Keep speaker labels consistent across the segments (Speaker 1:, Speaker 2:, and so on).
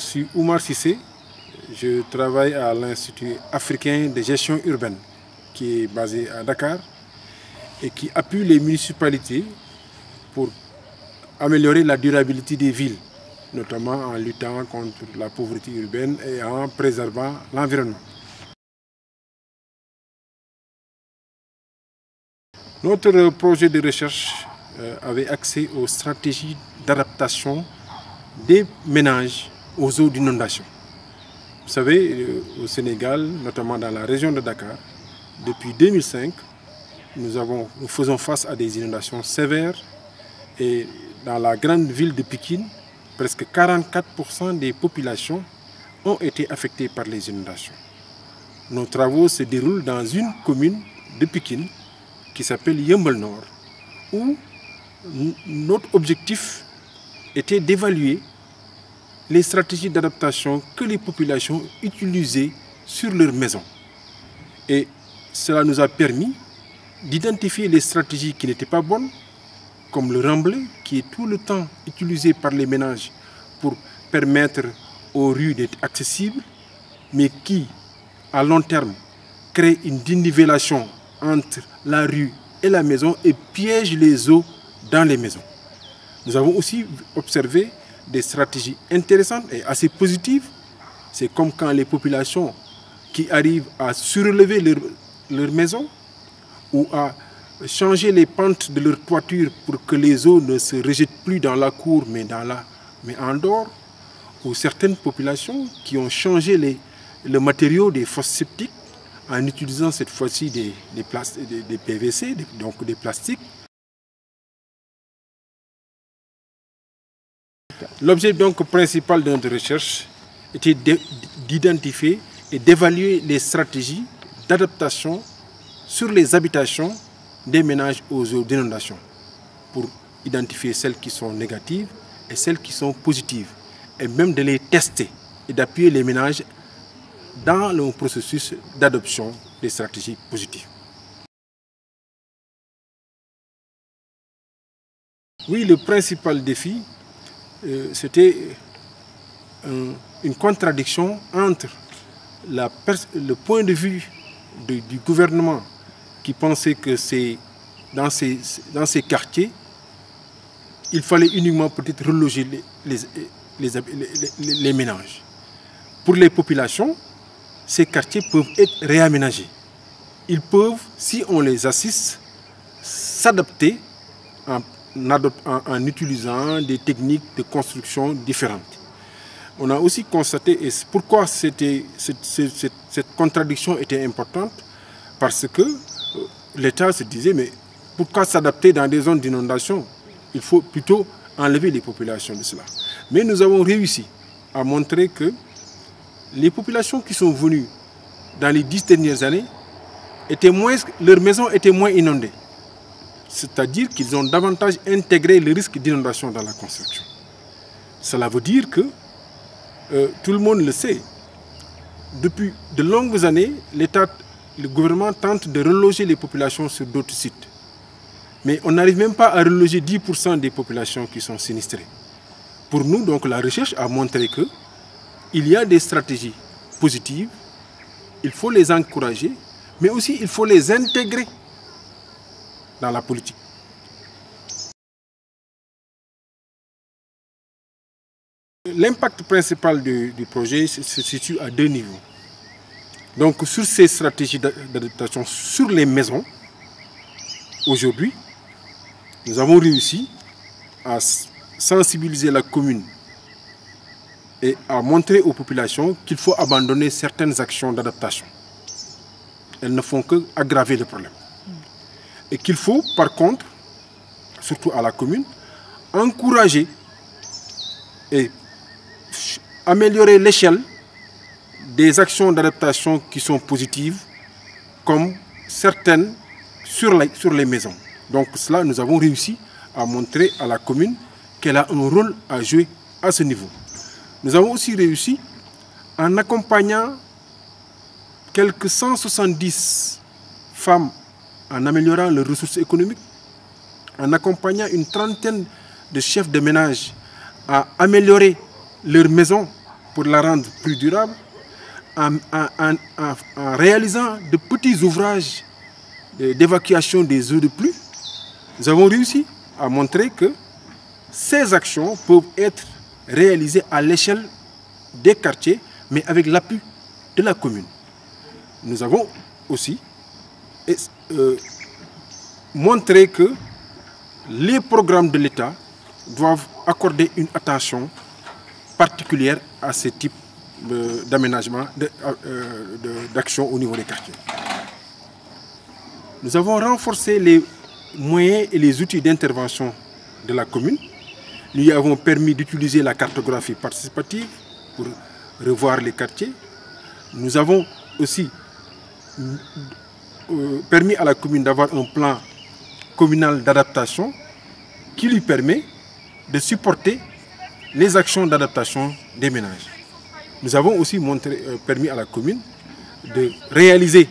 Speaker 1: suis Oumar Sissé, je travaille à l'Institut africain de gestion urbaine qui est basé à Dakar et qui appuie les municipalités pour améliorer la durabilité des villes, notamment en luttant contre la pauvreté urbaine et en préservant l'environnement. Notre projet de recherche avait accès aux stratégies d'adaptation des ménages aux eaux d'inondation. Vous savez, au Sénégal, notamment dans la région de Dakar, depuis 2005, nous faisons face à des inondations sévères et dans la grande ville de Pikine, presque 44% des populations ont été affectées par les inondations. Nos travaux se déroulent dans une commune de Pikine qui s'appelle Yeumbeul Nord, où notre objectif était d'évaluer les stratégies d'adaptation que les populations utilisaient sur leurs maisons. Et cela nous a permis d'identifier les stratégies qui n'étaient pas bonnes, comme le remblai, qui est tout le temps utilisé par les ménages pour permettre aux rues d'être accessibles, mais qui, à long terme, crée une dénivellation entre la rue et la maison et piège les eaux dans les maisons. Nous avons aussi observé des stratégies intéressantes et assez positives. C'est comme quand les populations qui arrivent à surélever leur maison ou à changer les pentes de leur toiture pour que les eaux ne se rejettent plus dans la cour mais en dehors, ou certaines populations qui ont changé le matériau des fosses septiques en utilisant cette fois-ci des PVC, donc des plastiques. L'objet donc principal de notre recherche était d'identifier et d'évaluer les stratégies d'adaptation sur les habitations des ménages aux eaux d'inondation pour identifier celles qui sont négatives et celles qui sont positives et même de les tester et d'appuyer les ménages dans le processus d'adoption des stratégies positives. Oui, le principal défi, c'était une contradiction entre le point de vue du gouvernement qui pensait que dans ces quartiers, il fallait uniquement peut-être reloger les ménages. Pour les populations, ces quartiers peuvent être réaménagés. Ils peuvent, si on les assiste, s'adapter en utilisant des techniques de construction différentes. On a aussi constaté, et pourquoi cette contradiction était importante, parce que l'État se disait, mais pourquoi s'adapter dans des zones d'inondation? Il faut plutôt enlever les populations de cela. Mais nous avons réussi à montrer que les populations qui sont venues dans les 10 dernières années, leurs maisons étaient moins inondées. C'est-à-dire qu'ils ont davantage intégré le risque d'inondation dans la construction. Cela veut dire que, tout le monde le sait, depuis de longues années, le gouvernement tente de reloger les populations sur d'autres sites. Mais on n'arrive même pas à reloger 10% des populations qui sont sinistrées. Pour nous, donc, la recherche a montré qu'il y a des stratégies positives, il faut les encourager, mais aussi il faut les intégrer dans la politique. L'impact principal du projet se situe à deux niveaux. Donc sur ces stratégies d'adaptation sur les maisons, aujourd'hui, nous avons réussi à sensibiliser la commune et à montrer aux populations qu'il faut abandonner certaines actions d'adaptation. Elles ne font qu'aggraver le problème. Et qu'il faut, par contre, surtout à la commune, encourager et améliorer l'échelle des actions d'adaptation qui sont positives, comme certaines sur les maisons. Donc cela, nous avons réussi à montrer à la commune qu'elle a un rôle à jouer à ce niveau. Nous avons aussi réussi en accompagnant quelques 170 femmes en améliorant leurs ressources économiques, en accompagnant une trentaine de chefs de ménage à améliorer leur maison pour la rendre plus durable en réalisant de petits ouvrages d'évacuation des eaux de pluie. Nous avons réussi à montrer que ces actions peuvent être réalisées à l'échelle des quartiers, mais avec l'appui de la commune. Nous avons aussi montré que les programmes de l'État doivent accorder une attention particulière à ce type d'aménagement, d'action au niveau des quartiers. Nous avons renforcé les moyens et les outils d'intervention de la commune. Nous lui avons permis d'utiliser la cartographie participative pour revoir les quartiers. Nous avons aussi permis à la commune d'avoir un plan communal d'adaptation qui lui permet de supporter les actions d'adaptation des ménages. Nous avons aussi permis à la commune de réaliser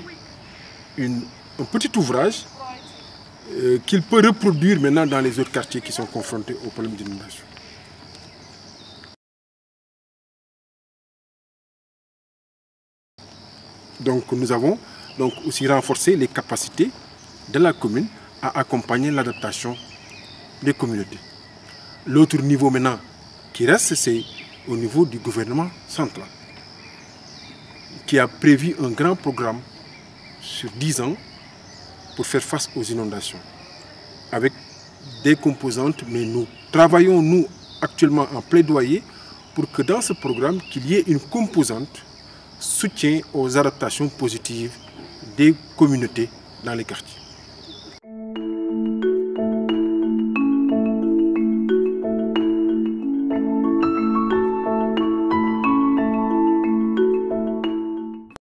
Speaker 1: un petit ouvrage qu'il peut reproduire maintenant dans les autres quartiers qui sont confrontés au problème d'inondation. Donc nous avons aussi renforcé les capacités de la commune à accompagner l'adaptation des communautés. L'autre niveau maintenant qui reste, c'est au niveau du gouvernement central, qui a prévu un grand programme sur 10 ans pour faire face aux inondations, avec des composantes, mais nous travaillons, nous, actuellement en plaidoyer pour que dans ce programme, qu'il y ait une composante soutien aux adaptations positives des communautés dans les quartiers.